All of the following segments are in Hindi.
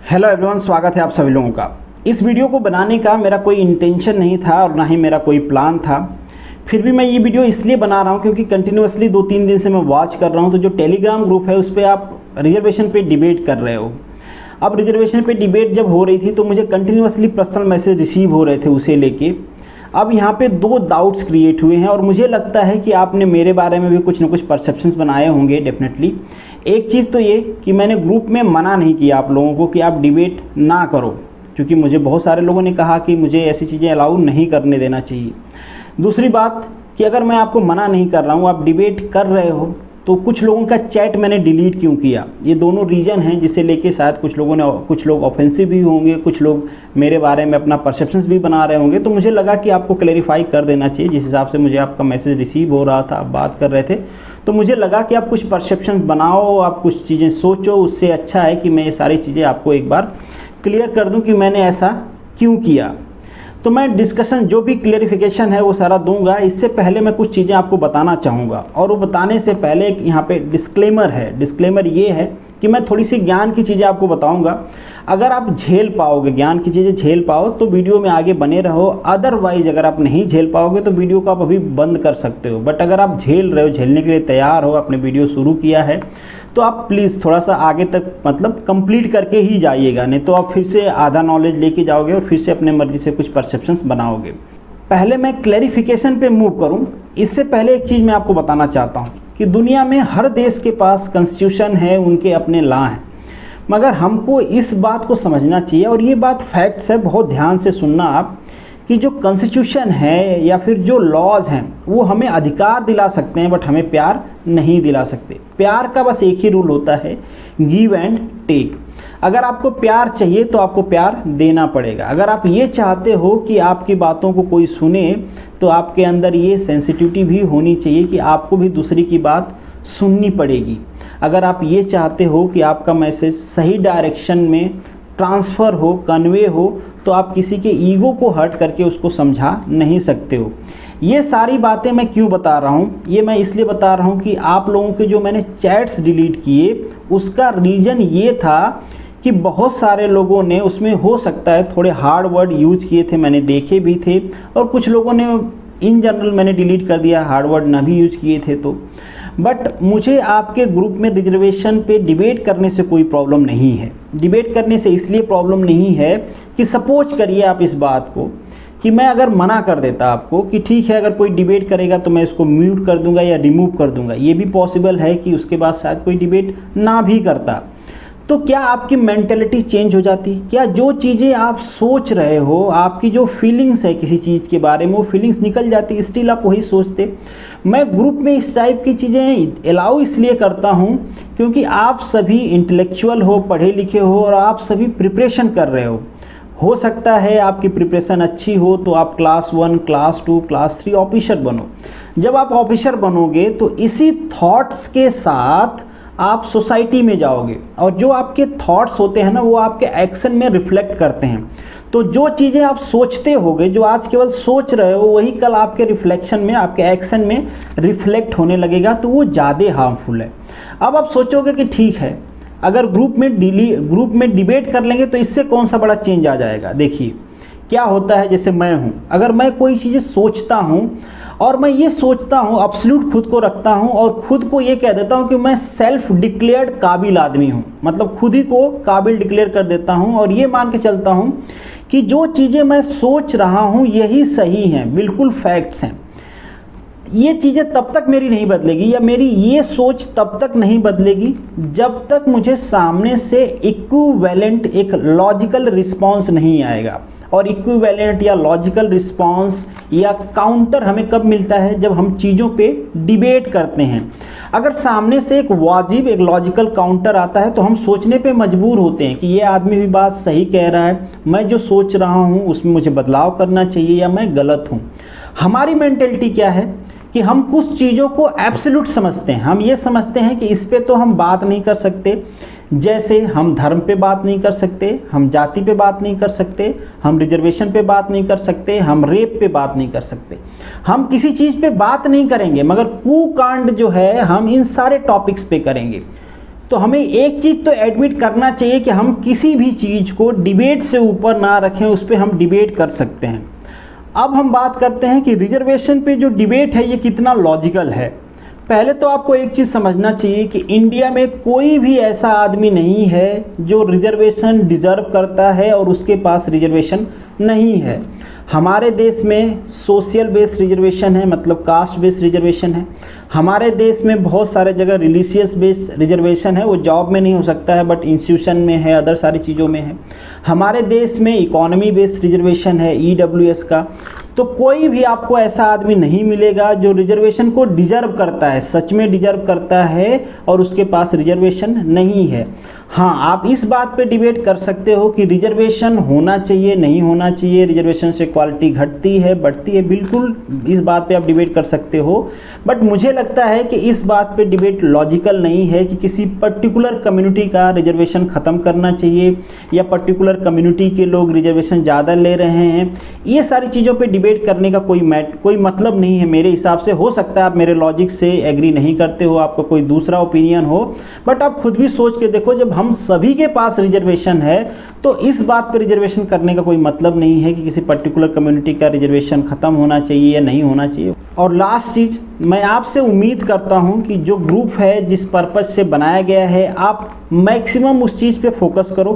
हेलो एवरीवन, स्वागत है आप सभी लोगों का। इस वीडियो को बनाने का मेरा कोई इंटेंशन नहीं था और ना ही मेरा कोई प्लान था। फिर भी मैं ये वीडियो इसलिए बना रहा हूँ क्योंकि कंटिन्यूअसली 2-3 दिन से मैं वॉच कर रहा हूँ। तो जो टेलीग्राम ग्रुप है उस पर आप रिजर्वेशन पे डिबेट कर रहे हो। अब रिजर्वेशन पे डिबेट जब हो रही थी तो मुझे कंटिन्यूअसली पर्सनल मैसेज रिसीव हो रहे थे उसे लेके। अब यहाँ पे 2 डाउट्स क्रिएट हुए हैं और मुझे लगता है कि आपने मेरे बारे में भी कुछ ना कुछ परसेप्शंस बनाए होंगे डेफिनेटली। एक चीज़ तो ये कि मैंने ग्रुप में मना नहीं किया आप लोगों को कि आप डिबेट ना करो, क्योंकि मुझे बहुत सारे लोगों ने कहा कि मुझे ऐसी चीज़ें अलाउ नहीं करने देना चाहिए। दूसरी बात कि अगर मैं आपको मना नहीं कर रहा हूँ, आप डिबेट कर रहे हो, तो कुछ लोगों का चैट मैंने डिलीट क्यों किया। ये दोनों रीज़न हैं जिसे लेके शायद कुछ लोग ऑफेंसिव भी होंगे, कुछ लोग मेरे बारे में अपना परसेप्शंस भी बना रहे होंगे। तो मुझे लगा कि आपको क्लैरिफाई कर देना चाहिए। जिस हिसाब से मुझे आपका मैसेज रिसीव हो रहा था, आप बात कर रहे थे, तो मुझे लगा कि आप कुछ परसेप्शंस बनाओ, आप कुछ चीज़ें सोचो। उससे अच्छा है कि मैं ये सारी चीज़ें आपको एक बार क्लियर कर दूँ कि मैंने ऐसा क्यों किया। तो मैं डिस्कशन जो भी क्लेरिफिकेशन है वो सारा दूंगा। इससे पहले मैं कुछ चीज़ें आपको बताना चाहूँगा, और वो बताने से पहले एक यहाँ पे डिस्क्लेमर है। डिस्क्लेमर ये है कि मैं थोड़ी सी ज्ञान की चीज़ें आपको बताऊँगा। अगर आप झेल पाओगे, ज्ञान की चीज़ें झेल पाओ, तो वीडियो में आगे बने रहो। अदरवाइज अगर आप नहीं झेल पाओगे तो वीडियो को आप अभी बंद कर सकते हो। बट अगर आप झेल रहे हो, झेलने के लिए तैयार हो, आपने वीडियो शुरू किया है, तो आप प्लीज़ थोड़ा सा आगे तक मतलब कंप्लीट करके ही जाइएगा। नहीं तो आप फिर से आधा नॉलेज लेके जाओगे और फिर से अपने मर्जी से कुछ परसेप्शंस बनाओगे। पहले मैं क्लैरिफिकेशन पे मूव करूं, इससे पहले एक चीज़ मैं आपको बताना चाहता हूं कि दुनिया में हर देश के पास कॉन्स्टिट्यूशन है, उनके अपने लॉ हैं। मगर हमको इस बात को समझना चाहिए, और ये बात फैक्ट्स है, बहुत ध्यान से सुनना आप, कि जो कॉन्स्टिट्यूशन है या फिर जो लॉज हैं वो हमें अधिकार दिला सकते हैं, बट हमें प्यार नहीं दिला सकते। प्यार का बस एक ही रूल होता है, गिव एंड टेक। अगर आपको प्यार चाहिए तो आपको प्यार देना पड़ेगा। अगर आप ये चाहते हो कि आपकी बातों को कोई सुने, तो आपके अंदर ये सेंसिटिविटी भी होनी चाहिए कि आपको भी दूसरे की बात सुननी पड़ेगी। अगर आप ये चाहते हो कि आपका मैसेज सही डायरेक्शन में ट्रांसफ़र हो, कन्वे हो, तो आप किसी के ईगो को हर्ट करके उसको समझा नहीं सकते हो। ये सारी बातें मैं क्यों बता रहा हूँ? ये मैं इसलिए बता रहा हूँ कि आप लोगों के जो मैंने चैट्स डिलीट किए, उसका रीज़न ये था कि बहुत सारे लोगों ने उसमें हो सकता है थोड़े हार्ड वर्ड यूज किए थे, मैंने देखे भी थे, और कुछ लोगों ने इन जनरल मैंने डिलीट कर दिया, हार्ड वर्ड ना भी यूज किए थे। तो बट मुझे आपके ग्रुप में रिजर्वेशन पे डिबेट करने से कोई प्रॉब्लम नहीं है। डिबेट करने से इसलिए प्रॉब्लम नहीं है कि सपोज करिए आप इस बात को कि मैं अगर मना कर देता आपको कि ठीक है, अगर कोई डिबेट करेगा तो मैं इसको म्यूट कर दूंगा या रिमूव कर दूंगा। ये भी पॉसिबल है कि उसके बाद शायद कोई डिबेट ना भी करता। तो क्या आपकी मेंटेलिटी चेंज हो जाती? क्या जो चीज़ें आप सोच रहे हो, आपकी जो फीलिंग्स है किसी चीज़ के बारे में, वो फीलिंग्स निकल जाती, स्टिल आप वही सोचते? मैं ग्रुप में इस टाइप की चीज़ें अलाउ इसलिए करता हूँ क्योंकि आप सभी इंटेलेक्चुअल हो, पढ़े लिखे हो, और आप सभी प्रिपरेशन कर रहे हो सकता है आपकी प्रिपरेशन अच्छी हो तो आप क्लास 1, क्लास 2, क्लास 3 ऑफिसर बनो। जब आप ऑफिसर बनोगे तो इसी थॉट्स के साथ आप सोसाइटी में जाओगे, और जो आपके थॉट्स होते हैं ना, वो आपके एक्शन में रिफ्लेक्ट करते हैं। तो जो चीज़ें आप सोचते होगे, जो आज केवल सोच रहे हो, वही कल आपके रिफ्लेक्शन में, आपके एक्शन में रिफ्लेक्ट होने लगेगा, तो वो ज़्यादा हार्मफुल है। अब आप सोचोगे कि ठीक है, अगर ग्रुप में डिबेट कर लेंगे तो इससे कौन सा बड़ा चेंज आ जाएगा। देखिए क्या होता है, जैसे मैं हूँ, अगर मैं कोई चीज़ें सोचता हूँ और मैं ये सोचता हूँ, एब्सोल्यूट खुद को रखता हूँ और खुद को ये कह देता हूँ कि मैं सेल्फ डिक्लेयर्ड काबिल आदमी हूँ, मतलब खुद ही को काबिल डिक्लेयर कर देता हूँ, और ये मान के चलता हूँ कि जो चीज़ें मैं सोच रहा हूँ यही सही हैं, बिल्कुल फैक्ट्स हैं। ये चीज़ें तब तक मेरी नहीं बदलेगी, या मेरी ये सोच तब तक नहीं बदलेगी जब तक मुझे सामने से इक्विवेलेंट एक लॉजिकल रिस्पॉन्स नहीं आएगा। और इक्विवेलेंट या लॉजिकल रिस्पॉन्स या काउंटर हमें कब मिलता है? जब हम चीज़ों पे डिबेट करते हैं। अगर सामने से एक वाजिब, एक लॉजिकल काउंटर आता है तो हम सोचने पे मजबूर होते हैं कि ये आदमी भी बात सही कह रहा है, मैं जो सोच रहा हूँ उसमें मुझे बदलाव करना चाहिए, या मैं गलत हूँ। हमारी मेंटेलिटी क्या है कि हम कुछ चीज़ों को एब्सोल्यूट समझते हैं। हम ये समझते हैं कि इस पे तो हम बात नहीं कर सकते, जैसे हम धर्म पे बात नहीं कर सकते, हम जाति पे बात नहीं कर सकते, हम रिजर्वेशन पे बात नहीं कर सकते, हम रेप पे बात नहीं कर सकते, हम किसी चीज़ पे बात नहीं करेंगे, मगर कुकांड जो है हम इन सारे टॉपिक्स पे करेंगे। तो हमें एक चीज़ तो एडमिट करना चाहिए कि हम किसी भी चीज़ को डिबेट से ऊपर ना रखें, उस पर हम डिबेट कर सकते हैं। अब हम बात करते हैं कि रिजर्वेशन पे जो डिबेट है ये कितना लॉजिकल है। पहले तो आपको एक चीज़ समझना चाहिए कि इंडिया में कोई भी ऐसा आदमी नहीं है जो रिजर्वेशन डिज़र्व करता है और उसके पास रिजर्वेशन नहीं है। हमारे देश में सोशल बेस्ड रिजर्वेशन है, मतलब कास्ट बेस्ड रिजर्वेशन है। हमारे देश में बहुत सारे जगह रिलीजियस बेस्ड रिजर्वेशन है, वो जॉब में नहीं हो सकता है बट इंस्टीट्यूशन में है, अदर सारी चीज़ों में है। हमारे देश में इकोनॉमी बेस्ड रिजर्वेशन है, EWS का। तो कोई भी आपको ऐसा आदमी नहीं मिलेगा जो रिजर्वेशन को डिजर्व करता है, सच में डिजर्व करता है और उसके पास रिजर्वेशन नहीं है। हाँ, आप इस बात पे डिबेट कर सकते हो कि रिजर्वेशन होना चाहिए नहीं होना चाहिए, रिजर्वेशन से क्वालिटी घटती है बढ़ती है, बिल्कुल इस बात पे आप डिबेट कर सकते हो। बट मुझे लगता है कि इस बात पे डिबेट लॉजिकल नहीं है कि किसी पर्टिकुलर कम्युनिटी का रिजर्वेशन ख़त्म करना चाहिए या पर्टिकुलर कम्युनिटी के लोग रिजर्वेशन ज़्यादा ले रहे हैं। ये सारी चीज़ों पे डिबेट करने का कोई मतलब नहीं है मेरे हिसाब से। हो सकता है आप मेरे लॉजिक से एग्री नहीं करते हो, आपका कोई दूसरा ओपिनियन हो, बट आप खुद भी सोच के देखो, जब हम सभी के पास रिजर्वेशन है तो इस बात पर रिजर्वेशन करने का कोई मतलब नहीं है कि किसी पर्टिकुलर कम्युनिटी का रिजर्वेशन ख़त्म होना चाहिए या नहीं होना चाहिए। और लास्ट चीज़, मैं आपसे उम्मीद करता हूं कि जो ग्रुप है जिस पर्पज़ से बनाया गया है आप मैक्सिमम उस चीज़ पे फोकस करो।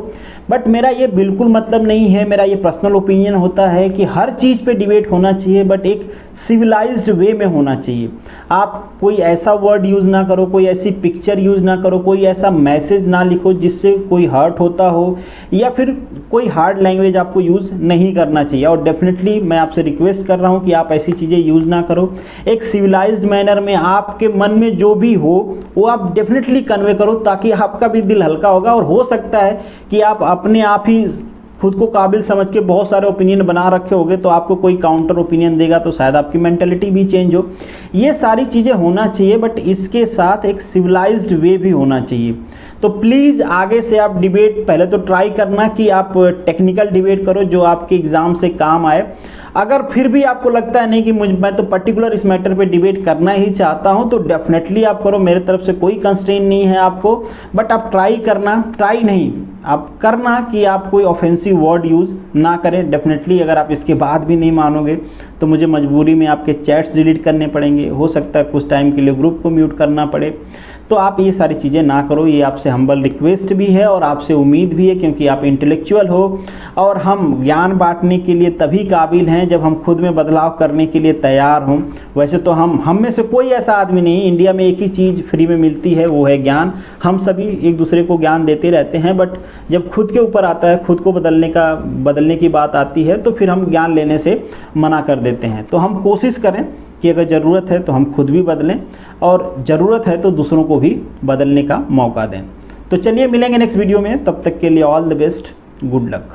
बट मेरा ये बिल्कुल मतलब नहीं है, मेरा ये पर्सनल ओपिनियन होता है कि हर चीज़ पे डिबेट होना चाहिए बट एक सिविलाइज्ड वे में होना चाहिए। आप कोई ऐसा वर्ड यूज़ ना करो, कोई ऐसी पिक्चर यूज़ ना करो, कोई ऐसा मैसेज ना लिखो जिससे कोई हर्ट होता हो, या फिर कोई हार्ड लैंग्वेज आपको यूज़ नहीं करना चाहिए। और डेफिनेटली मैं आपसे रिक्वेस्ट कर रहा हूँ कि आप ऐसी चीज़ें यूज़ ना करो। एक सिविलाइज्ड मैनर में आपके मन में जो भी हो वो आप डेफिनेटली कन्वे करो, ताकि आपका भी दिल हल्का होगा। और हो सकता है कि आप अपने आप ही खुद को काबिल समझ के बहुत सारे ओपिनियन बना रखे होंगे, तो आपको कोई काउंटर ओपिनियन देगा तो शायद आपकी मेंटालिटी भी चेंज हो। ये सारी चीज़ें होना चाहिए बट इसके साथ एक सिविलाइज्ड वे भी होना चाहिए। तो प्लीज़ आगे से आप डिबेट पहले तो ट्राई करना कि आप टेक्निकल डिबेट करो जो आपके एग्ज़ाम से काम आए। अगर फिर भी आपको लगता है नहीं कि मैं तो पर्टिकुलर इस मैटर पे डिबेट करना ही चाहता हूं, तो डेफिनेटली आप करो, मेरे तरफ से कोई कंस्ट्रेंट नहीं है आपको। बट आप ट्राई करना, ट्राई नहीं आप करना कि आप कोई ऑफेंसिव वर्ड यूज़ ना करें। डेफिनेटली अगर आप इसके बाद भी नहीं मानोगे तो मुझे मजबूरी में आपके चैट्स डिलीट करने पड़ेंगे, हो सकता है कुछ टाइम के लिए ग्रुप को म्यूट करना पड़े। तो आप ये सारी चीज़ें ना करो, ये आपसे हम्बल रिक्वेस्ट भी है और आपसे उम्मीद भी है, क्योंकि आप इंटेलेक्चुअल हो और हम ज्ञान बांटने के लिए तभी काबिल हैं जब हम खुद में बदलाव करने के लिए तैयार हों। वैसे तो हम में से कोई ऐसा आदमी नहीं, इंडिया में एक ही चीज़ फ्री में मिलती है, वो है ज्ञान। हम सभी एक दूसरे को ज्ञान देते रहते हैं, बट जब खुद के ऊपर आता है, खुद को बदलने की बात आती है तो फिर हम ज्ञान लेने से मना कर देते हैं। तो हम कोशिश करें कि अगर ज़रूरत है तो हम खुद भी बदलें और ज़रूरत है तो दूसरों को भी बदलने का मौका दें। तो चलिए मिलेंगे नेक्स्ट वीडियो में, तब तक के लिए all the best, good luck.